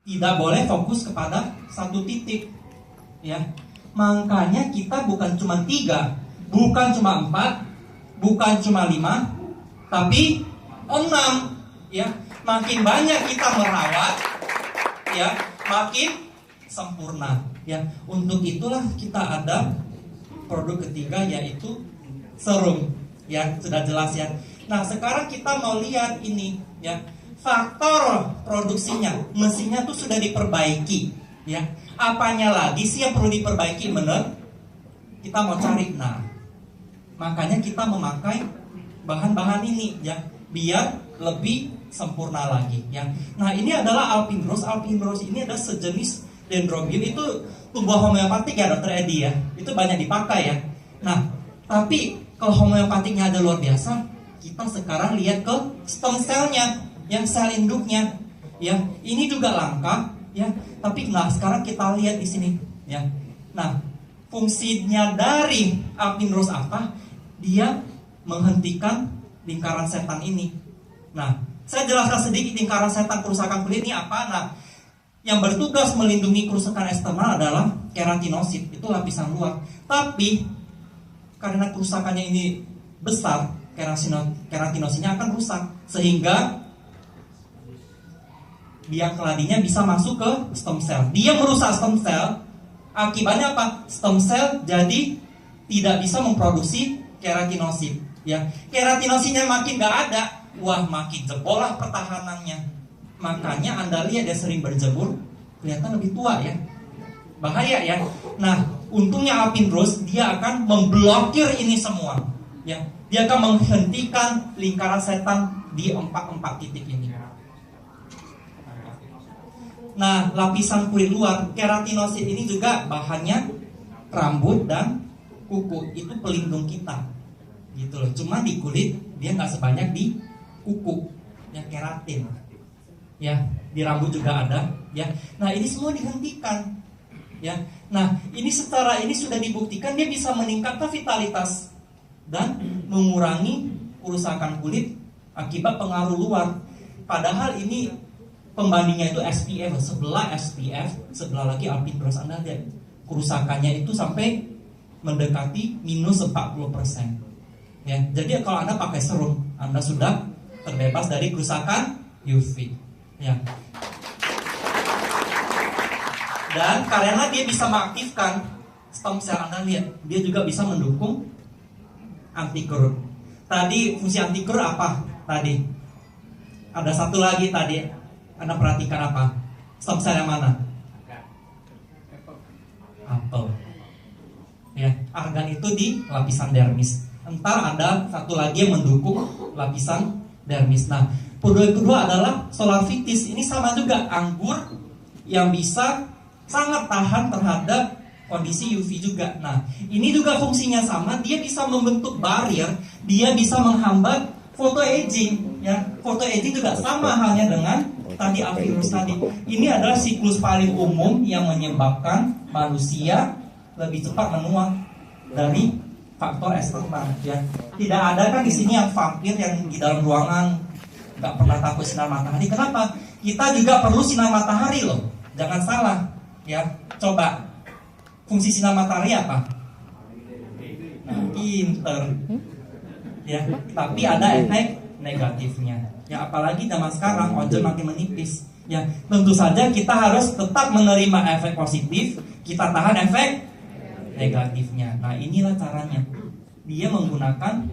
Tidak boleh fokus kepada satu titik, ya. Makanya kita bukan cuma 3, bukan cuma 4, bukan cuma 5, tapi 6, ya. Makin banyak kita merawat, ya, makin sempurna, ya. Untuk itulah kita ada produk ketiga, yaitu serum, ya. Sudah jelas, ya. Nah, sekarang kita mau lihat ini, ya. Faktor produksinya, mesinnya tuh sudah diperbaiki, ya. Apanya lagi sih yang perlu diperbaiki, bener? Kita mau cari. Nah, makanya kita memakai bahan-bahan ini, ya, biar lebih sempurna lagi, ya. Nah, ini adalah Alpine Rose. Alpine Rose ini adalah sejenis dendrobium. Itu tumbuh homeopatik, ya, Dr. Edi, ya. Itu banyak dipakai, ya. Nah, tapi kalau homeopatiknya ada luar biasa, kita sekarang lihat ke stem cell-nya, yang sel induknya, ya. Ini juga langka, ya. Tapi nah, sekarang kita lihat di sini, ya. Nah, fungsinya dari Alpine Rose apa? Dia menghentikan lingkaran setan ini. Nah, saya jelaskan sedikit lingkaran setan kerusakan kulit ini apa. Nah, yang bertugas melindungi kerusakan eksternal adalah keratinosit, itu lapisan luar. Tapi karena kerusakannya ini besar, keratinosinya akan rusak, sehingga biang keladinya bisa masuk ke stem cell. Dia merusak stem cell. Akibatnya apa? Stem cell jadi tidak bisa memproduksi keratinosit, ya. Keratinositnya makin gak ada, wah, makin jebol lah pertahanannya. Makanya Anda lihat dia sering berjemur, kelihatan lebih tua, ya. Bahaya, ya. Nah, untungnya Alpine Rose dia akan memblokir ini semua, ya. Dia akan menghentikan lingkaran setan di 4 titik ini. Nah, lapisan kulit luar, keratinosit ini juga bahannya rambut dan kuku. Itu pelindung kita, gitu loh. Cuma di kulit dia nggak sebanyak di kuku, ya, keratin, ya. Di rambut juga ada, ya. Nah, ini semua dihentikan, ya. Nah, ini secara ini sudah dibuktikan dia bisa meningkatkan vitalitas dan mengurangi kerusakan kulit akibat pengaruh luar. Padahal ini pembandingnya itu SPF, sebelah SPF, sebelah lagi Alpine Rose. Anda lihat kerusakannya itu sampai mendekati minus 40%. Ya, jadi kalau Anda pakai serum, Anda sudah terbebas dari kerusakan UV. Ya. Dan karena dia bisa mengaktifkan stem cell, Anda lihat, dia juga bisa mendukung anti-kerut. Tadi fungsi anti-kerut apa? Tadi ada satu lagi tadi. Anda perhatikan apa? Stem cell yang mana? Apel. Ya, argan itu di lapisan dermis. Entar ada satu lagi yang mendukung lapisan dermis. Nah, produk kedua adalah solar vitis. Ini sama juga, anggur yang bisa sangat tahan terhadap kondisi UV juga. Nah, ini juga fungsinya sama. Dia bisa membentuk barrier. Dia bisa menghambat photoaging. Ya, photoaging juga sama halnya dengan tadi Alpine Rose tadi. Ini adalah siklus paling umum yang menyebabkan manusia lebih cepat menua dari faktor eksternal, ya. Tidak ada kan di sini yang vampir yang di dalam ruangan nggak pernah takut sinar matahari. Kenapa? Kita juga perlu sinar matahari loh. Jangan salah, ya. Coba fungsi sinar matahari apa? Nah, pinter, ya. Tapi ada efek negatifnya. Ya, apalagi zaman sekarang ozon makin menipis. Ya, tentu saja kita harus tetap menerima efek positif, kita tahan efek negatifnya. Nah, inilah caranya. Dia menggunakan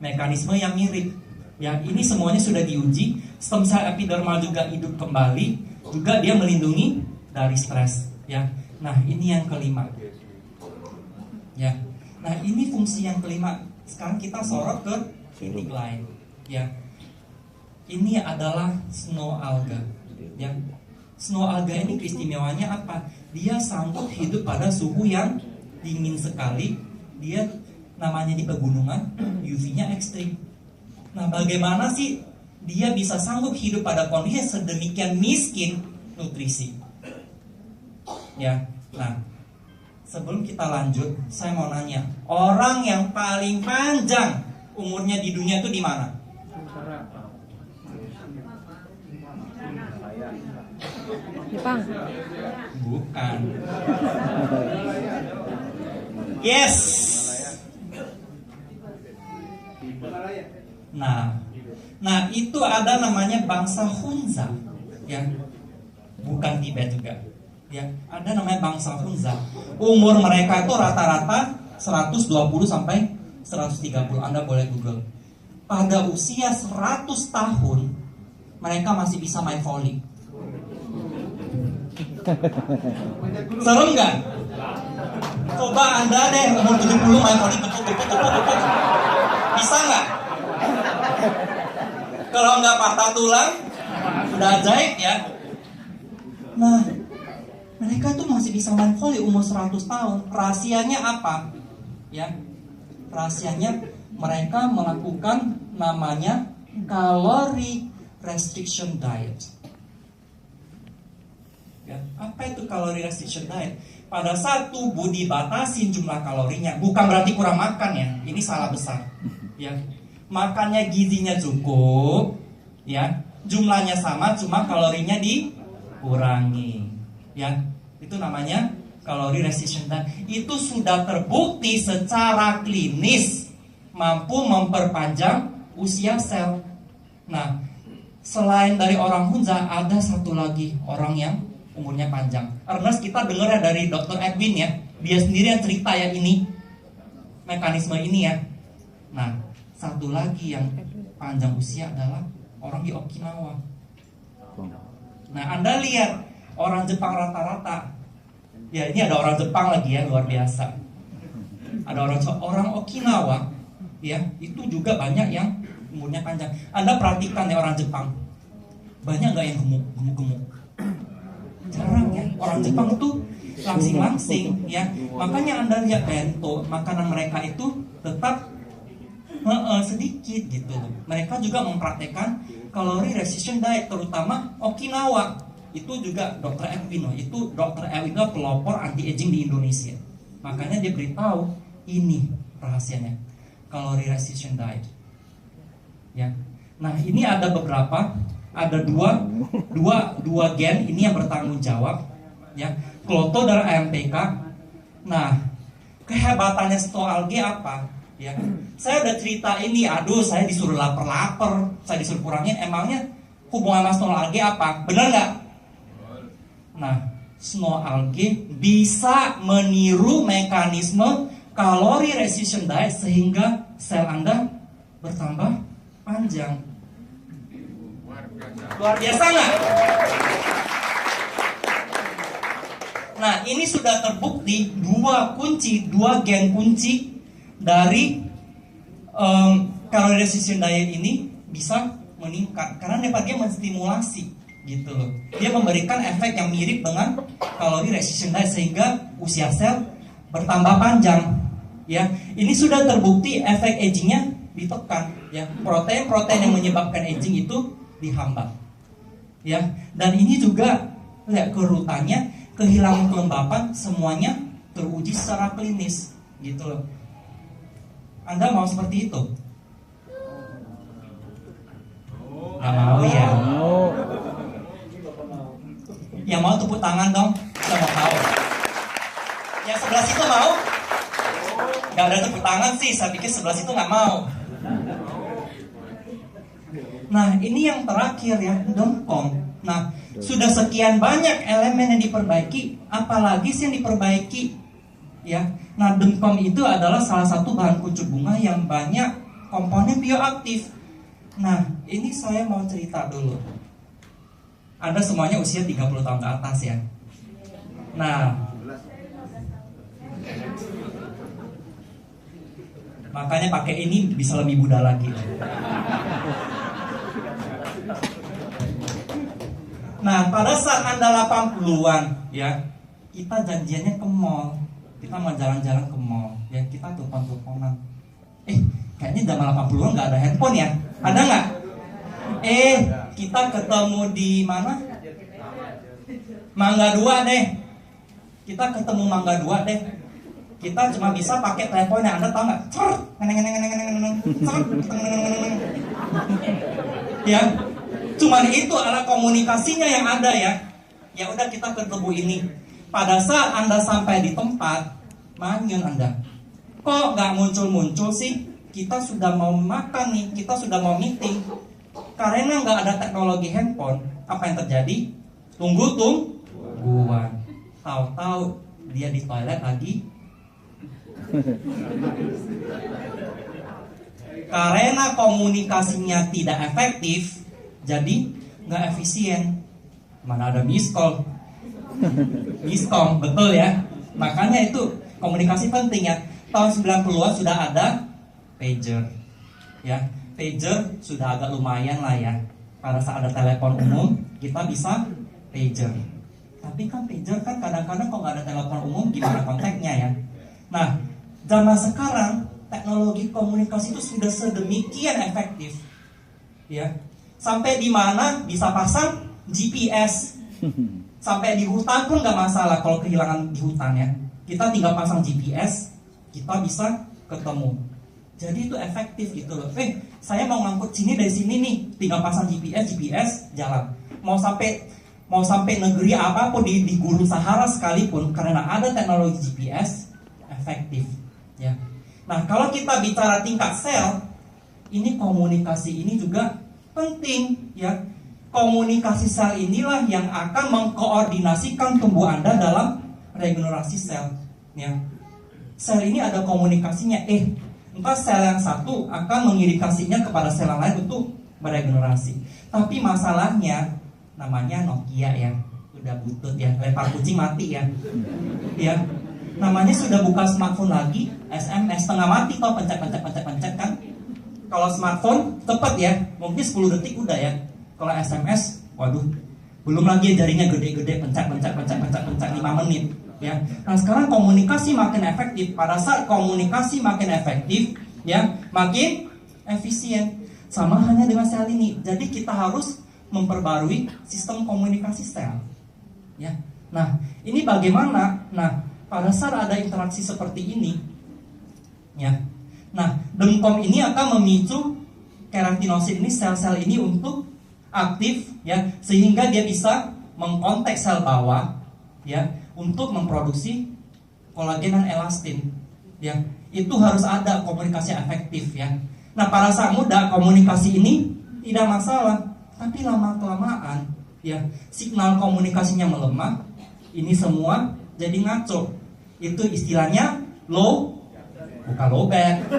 mekanisme yang mirip. Ya, ini semuanya sudah diuji. Stem cell epidermal juga hidup kembali, juga dia melindungi dari stres. Ya, nah ini yang kelima. Ya, nah ini fungsi yang kelima. Sekarang kita sorot ke titik lain. Ya. Ini adalah snow alga. Ya. Snow alga ini keistimewanya apa? Dia sanggup hidup pada suhu yang dingin sekali. Dia namanya di pegunungan, UV-nya ekstrim. Nah, bagaimana sih dia bisa sanggup hidup pada kondisi yang sedemikian miskin nutrisi? Ya. Nah, sebelum kita lanjut, saya mau nanya, orang yang paling panjang umurnya di dunia itu di mana? Jepang. Bukan. Yes. Nah itu ada namanya bangsa Hunza, ya, bukan Tibet juga, ya. Ada namanya bangsa Hunza. Umur mereka itu rata-rata 120 sampai 130. Anda boleh Google. Pada usia 100 tahun mereka masih bisa main volley. Serem nggak? Coba Anda deh umur 70 main volley tepuk. Bisa nggak? Kalau nggak patah tulang, udah ajaib ya. Nah, mereka tuh masih bisa main volley umur 100 tahun. Rahasianya apa? Ya, rahasianya mereka melakukan namanya calorie restriction diet. Ya, apa itu calorie restriction diet? Pada saat tubuh dibatasin jumlah kalorinya, bukan berarti kurang makan ya. Ini salah besar. Ya, makannya gizinya cukup, ya, jumlahnya sama, cuma kalorinya dikurangi, ya. Itu namanya calorie restriction diet. Itu sudah terbukti secara klinis mampu memperpanjang usia sel. Nah, selain dari orang Hunza, ada satu lagi orang yang umurnya panjang. Ernest, kita dengar ya dari Dr. Edwin ya, dia sendiri yang cerita ya ini, mekanisme ini ya. Nah, satu lagi yang panjang usia adalah orang di Okinawa. Nah, Anda lihat orang Jepang rata-rata, ya ini ada orang Jepang lagi ya, luar biasa. Ada orang Okinawa, ya itu juga banyak yang umurnya panjang. Anda perhatikan ya orang Jepang, banyak nggak yang gemuk-gemuk? Jarang ya. Orang Jepang itu langsing-langsing ya. Makanya Anda lihat bento, makanan mereka itu tetap sedikit gitu. Mereka juga mempraktekkan calorie restriction diet, terutama Okinawa. Itu juga Dr. Edwin, itu Dr. Edwin itu pelopor anti aging di Indonesia. Makanya dia beritahu ini rahasianya, calorie restriction diet. Ya. Nah, ini ada beberapa, ada dua gen ini yang bertanggung jawab, ya. Kloto dan AMPK. Nah, kehebatannya stoalge apa? Ya, saya udah cerita ini, aduh saya disuruh lapar, saya disuruh kurangin, emangnya hubungan sama snow algae apa? Benar nggak? Nah, snow algae bisa meniru mekanisme calorie restriction diet sehingga sel Anda bertambah panjang. Luar biasa nggak? Nah, ini sudah terbukti dua gen kunci dari calorie restriction diet ini bisa meningkat karena dia menstimulasi gitu loh. Dia memberikan efek yang mirip dengan calorie restriction diet sehingga usia sel bertambah panjang. Ya, ini sudah terbukti efek agingnya ditekan. Ya, protein-protein yang menyebabkan aging itu dihambat. Ya, dan ini juga lihat kerutannya, kehilangan kelembapan, semuanya teruji secara klinis gitu loh. Anda mau seperti itu? Nggak mau ya? Yang mau tepuk tangan dong. Kita mau tahu. Yang sebelah situ mau? Nggak ada tepuk tangan sih. Saya pikir sebelah situ nggak mau. Nah, ini yang terakhir ya, dongkong. Nah, sudah sekian banyak elemen yang diperbaiki, apalagi sih yang diperbaiki? Ya, nah dengkong itu adalah salah satu bahan kuncup bunga yang banyak komponen bioaktif. Nah, ini saya mau cerita dulu. Anda semuanya usia 30 tahun ke atas ya. Nah, makanya pakai ini bisa lebih muda lagi. Nah, pada saat Anda 80-an ya, kita janjiannya ke mall. Kita mau jalan-jalan ke mall, ya kita telepon-teleponan. Kayaknya zaman 80-an nggak ada handphone ya? Ada nggak? Kita ketemu di mana? Mangga 2 deh. Kita ketemu Mangga 2 deh. Kita cuma bisa pakai teleponnya. Anda tahu nggak? Ya, cuman itu alat komunikasinya yang ada ya. Ya udah kita ketemu ini. Pada saat Anda sampai di tempat, manyun Anda. Kok nggak muncul-muncul sih? Kita sudah mau makan nih, kita sudah mau meeting. Karena nggak ada teknologi handphone, apa yang terjadi? Tungguan. Tahu-tahu dia di toilet lagi. Karena komunikasinya tidak efektif, jadi nggak efisien. Mana ada miskom, betul ya. Makanya itu komunikasi penting ya. Tahun 90-an sudah ada pager, ya. Pager sudah agak lumayan lah ya. Pada saat ada telepon umum, kita bisa pager. Tapi kan pager kan kadang-kadang kalau nggak ada telepon umum, gimana kontaknya ya? Nah, zaman sekarang teknologi komunikasi itu sudah sedemikian efektif, ya. Sampai di mana bisa pasang GPS. Sampai di hutan pun nggak masalah kalau kehilangan di hutan ya. Kita tinggal pasang GPS, kita bisa ketemu. Jadi itu efektif gitu loh. Saya mau ngangkut sini dari sini nih, tinggal pasang GPS jalan. Mau sampai negeri apapun di gurun Sahara sekalipun, karena ada teknologi GPS, efektif. Ya. Nah, kalau kita bicara tingkat sel, ini komunikasi ini juga penting ya. Komunikasi sel inilah yang akan mengkoordinasikan tubuh Anda dalam regenerasi sel. Ya. Sel ini ada komunikasinya. Entah sel yang satu akan mengirimasinya kepada sel yang lain untuk beregenerasi. Tapi masalahnya namanya Nokia ya, udah butut ya, lempar kucing mati ya. Ya. Namanya sudah bukan smartphone lagi, SMS setengah mati toh, pencet kan. Kalau smartphone cepat ya, mungkin 10 detik udah ya. Kalau SMS, waduh, belum lagi jaringnya gede-gede, pencet 5 menit ya. Nah, sekarang komunikasi makin efektif. Pada saat komunikasi makin efektif ya, makin efisien. Sama hanya dengan sel ini. Jadi kita harus memperbarui sistem komunikasi sel ya. Nah, ini bagaimana? Nah, pada saat ada interaksi seperti ini ya. Nah, demkom ini akan memicu keratinosit ini, sel-sel ini untuk aktif ya, sehingga dia bisa mengkontak sel bawah ya untuk memproduksi kolagen dan elastin ya. Itu harus ada komunikasi efektif ya. Nah, pada saat muda komunikasi ini tidak masalah, tapi lama-kelamaan ya signal komunikasinya melemah, ini semua jadi ngaco. Itu istilahnya bukan low band,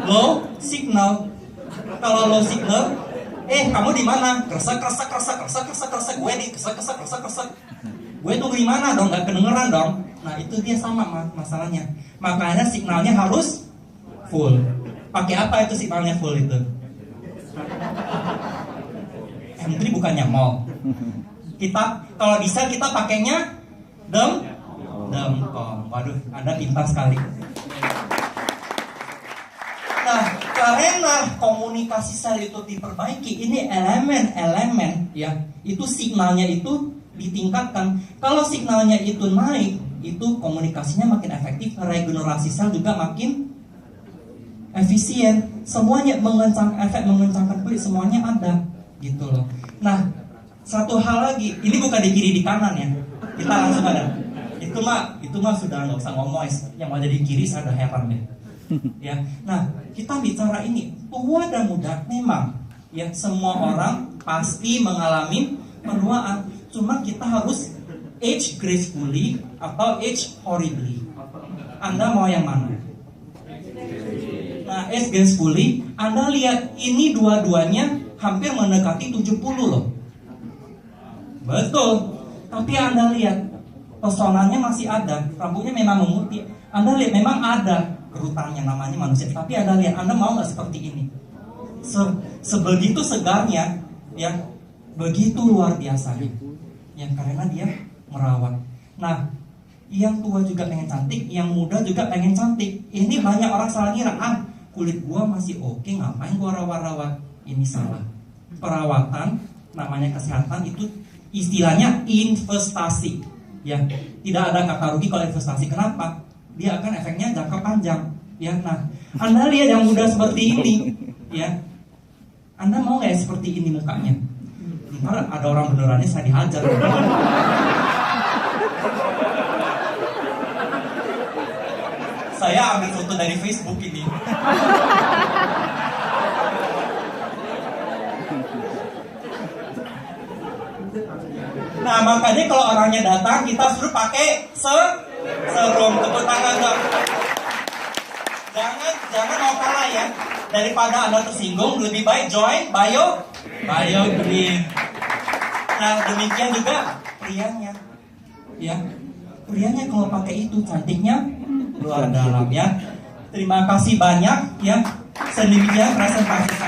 low signal. Kalau low signal, kamu di mana? Kerasa, gue di kerasa. Gue tunggu di mana dong? Gak kedengeran dong. Nah, itu dia sama masalahnya. Makanya signalnya harus full. Pakai apa itu signalnya full itu? M3 bukannya mall. Kita kalau bisa kita pakainya demkom. Waduh, Anda pintar sekali. Nah, karena komunikasi sel itu diperbaiki, ini elemen-elemen ya, itu signalnya itu ditingkatkan. Kalau signalnya itu naik, itu komunikasinya makin efektif, regenerasi sel juga makin efisien. Semuanya efek mengencangkan kulit semuanya ada gitu loh. Nah, satu hal lagi, ini bukan di kiri di kanan ya. Kita langsung ada. Itu mah sudah nggak usah ngomong. Yang ada di kiri saya udah heran deh. Ya, nah kita bicara ini tua dan muda memang ya, semua orang pasti mengalami penuaan. Cuma kita harus age gracefully atau age horribly. Anda mau yang mana? Nah, age gracefully, Anda lihat ini dua-duanya hampir mendekati 70 loh. Betul. Tapi Anda lihat pesonanya masih ada, rambutnya memang memutih. Anda lihat memang ada kerutannya, namanya manusia. Tapi Anda lihat, Anda mau nggak seperti ini? Sebegitu segarnya, ya, begitu luar biasa. Yang karena dia merawat. Nah, yang tua juga pengen cantik, yang muda juga pengen cantik. Ini banyak orang salah ngira, kulit gua masih oke, ngapain gua rawat-rawat? Ini salah. Perawatan, namanya kesehatan itu istilahnya investasi. Ya, tidak ada kata rugi kalau investasi. Kenapa? Dia akan efeknya jangka panjang. Ya, nah, Anda lihat yang muda seperti ini, ya, Anda mau nggak seperti ini mukanya? ntar ada orang benerannya saya dihajar. Saya ambil foto dari Facebook ini. Nah makanya kalau orangnya datang kita suruh pakai serum. Tepuk tangan dong. Jangan mau kalah ya. Daripada Anda tersinggung, lebih baik join Bio Green. Nah demikian juga prianya. Ya, prianya kalau pakai itu cantiknya luar dalam ya. Terima kasih banyak ya. Sedemikian presentasi saya.